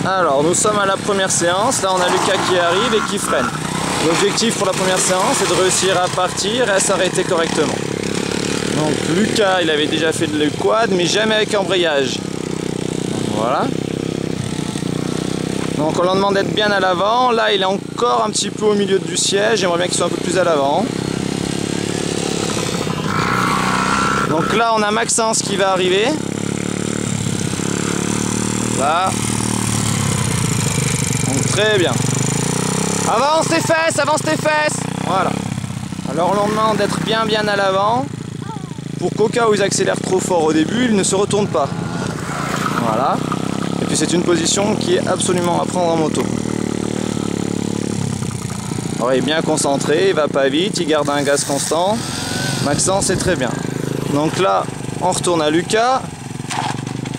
Alors, nous sommes à la première séance. Là, on a Lucas qui arrive et qui freine. L'objectif pour la première séance est de réussir à partir et à s'arrêter correctement. Donc, Lucas, il avait déjà fait le quad, mais jamais avec embrayage. Voilà. Donc, on leur demande d'être bien à l'avant. Là, il est encore un petit peu au milieu du siège. J'aimerais bien qu'il soit un peu plus à l'avant. Donc là, on a Maxence qui va arriver. Là. Donc, très bien. Avance tes fesses, avance tes fesses. Voilà. Alors on leur demande d'être bien à l'avant pour qu'au cas où ils accélèrent trop fort au début, ils ne se retournent pas. Voilà. Et puis c'est une position qui est absolument à prendre en moto. Alors il est bien concentré, il va pas vite, il garde un gaz constant. Maxence c'est très bien. Donc là, on retourne à Lucas.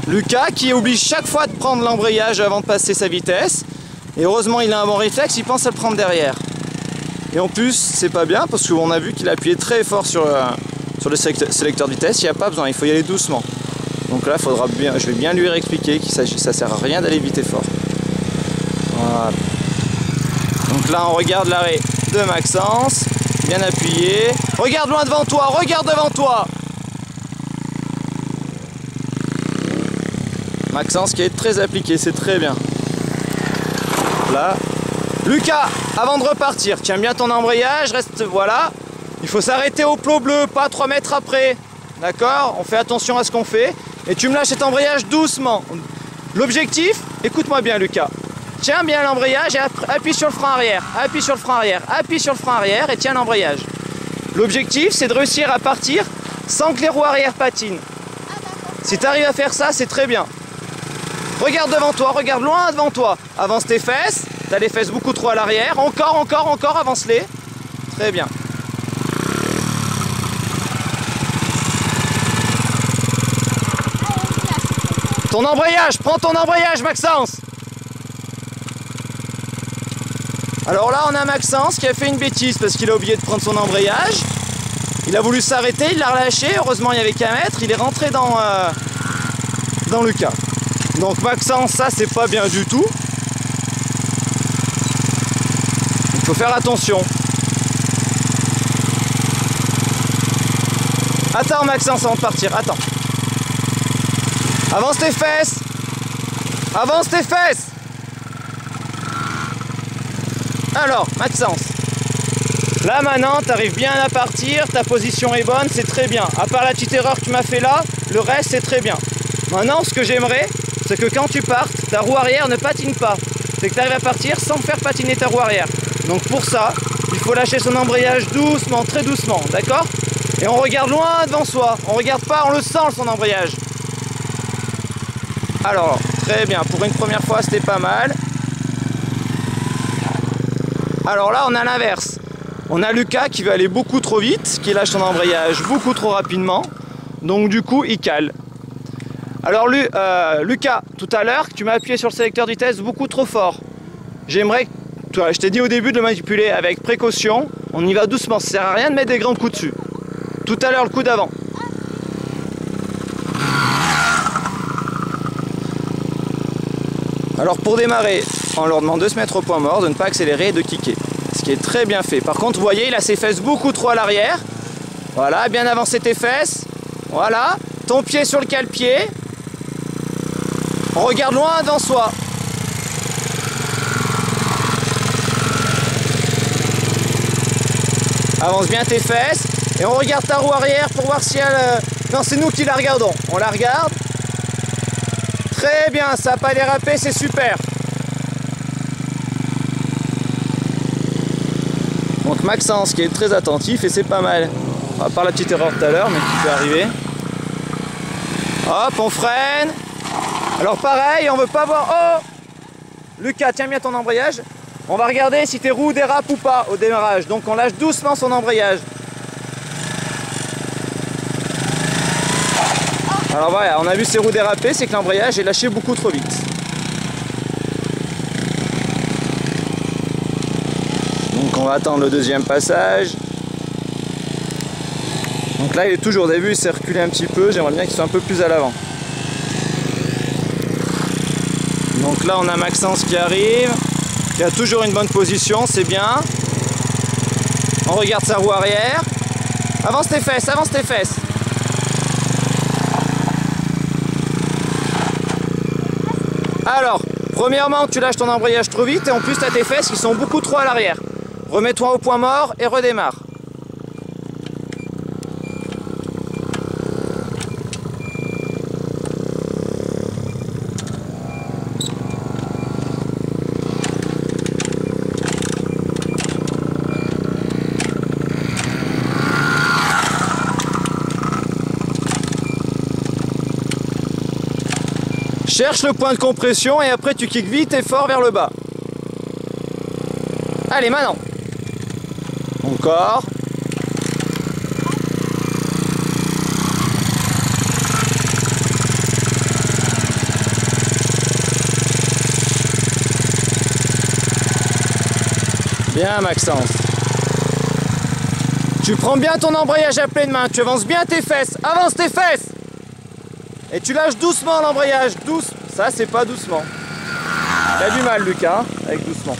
Lucas qui oblige chaque fois de prendre l'embrayage avant de passer sa vitesse. Et heureusement il a un bon réflexe, il pense à le prendre derrière. Et en plus c'est pas bien parce qu'on a vu qu'il appuyait très fort sur le sélecteur de vitesse. Il n'y a pas besoin, il faut y aller doucement. Donc là faudra bien, je vais bien lui réexpliquer que ça sert à rien d'aller vite et fort. Voilà. Donc là on regarde l'arrêt de Maxence, bien appuyé. Regarde loin devant toi, regarde devant toi. Maxence qui est très appliqué, c'est très bien. Là. Lucas, avant de repartir, tiens bien ton embrayage, reste, voilà. Il faut s'arrêter au plot bleu, pas 3 mètres après. D'accord? On fait attention à ce qu'on fait. Et tu me lâches cet embrayage doucement. L'objectif, écoute-moi bien Lucas. Tiens bien l'embrayage et appuie sur le frein arrière. Appuie sur le frein arrière, appuie sur le frein arrière et tiens l'embrayage. L'objectif, c'est de réussir à partir sans que les roues arrière patinent. Si tu arrives à faire ça, c'est très bien. Regarde devant toi, regarde loin devant toi. Avance tes fesses. T'as les fesses beaucoup trop à l'arrière. Encore, avance-les. Très bien. Ton embrayage, prends ton embrayage, Maxence. Alors là, on a Maxence qui a fait une bêtise parce qu'il a oublié de prendre son embrayage. Il a voulu s'arrêter, il l'a relâché. Heureusement, il n'y avait qu'à mettre. Il est rentré dans Lucas. Donc Maxence, ça c'est pas bien du tout. Il faut faire attention. Attends Maxence avant de partir, attends. Avance tes fesses. Avance tes fesses. Alors Maxence. Là maintenant, tu arrives bien à partir, ta position est bonne, c'est très bien. À part la petite erreur que tu m'as fait là, le reste c'est très bien. Maintenant, ce que j'aimerais, c'est que quand tu partes, ta roue arrière ne patine pas. C'est que tu arrives à partir sans faire patiner ta roue arrière. Donc pour ça, il faut lâcher son embrayage doucement, très doucement, d'accord? Et on regarde loin devant soi. On regarde pas, on le sent son embrayage. Alors, très bien. Pour une première fois, c'était pas mal. Alors là, on a l'inverse. On a Lucas qui veut aller beaucoup trop vite, qui lâche son embrayage beaucoup trop rapidement. Donc du coup, il cale. Alors Lucas, tout à l'heure, tu m'as appuyé sur le sélecteur de vitesse beaucoup trop fort. J'aimerais, je t'ai dit au début de le manipuler avec précaution. On y va doucement, ça sert à rien de mettre des grands coups dessus. Tout à l'heure, le coup d'avant. Alors pour démarrer, on leur demande de se mettre au point mort, de ne pas accélérer et de kicker. Ce qui est très bien fait. Par contre, vous voyez, il a ses fesses beaucoup trop à l'arrière. Voilà, bien avancer tes fesses. Voilà, ton pied sur le cale-pied. On regarde loin devant soi. Avance bien tes fesses. Et on regarde ta roue arrière pour voir si elle... Non, c'est nous qui la regardons. On la regarde. Très bien, ça n'a pas dérapé, c'est super. Donc Maxence qui est très attentif et c'est pas mal. À part la petite erreur tout à l'heure, mais qui peut arriver. Hop, on freine. Alors pareil, on veut pas voir... Oh! Lucas, tiens bien ton embrayage. On va regarder si tes roues dérapent ou pas au démarrage. Donc on lâche doucement son embrayage. Alors voilà, on a vu ses roues déraper, c'est que l'embrayage est lâché beaucoup trop vite. Donc on va attendre le deuxième passage. Donc là il est toujours, vous avez vu, il s'est reculé un petit peu, j'aimerais bien qu'il soit un peu plus à l'avant. Donc Donc là on a Maxence qui arrive, qui a toujours une bonne position, c'est bien. On regarde sa roue arrière. Avance tes fesses, avance tes fesses. Alors, premièrement, tu lâches ton embrayage trop vite et en plus tu as tes fesses qui sont beaucoup trop à l'arrière. Remets-toi au point mort et redémarre. Cherche le point de compression et après tu kicks vite et fort vers le bas. Allez, maintenant. Encore. Bien, Maxence. Tu prends bien ton embrayage à pleine main, tu avances bien tes fesses, avance tes fesses. Et tu lâches doucement l'embrayage, douce. Ça c'est pas doucement. Il a du mal Lucas, avec doucement.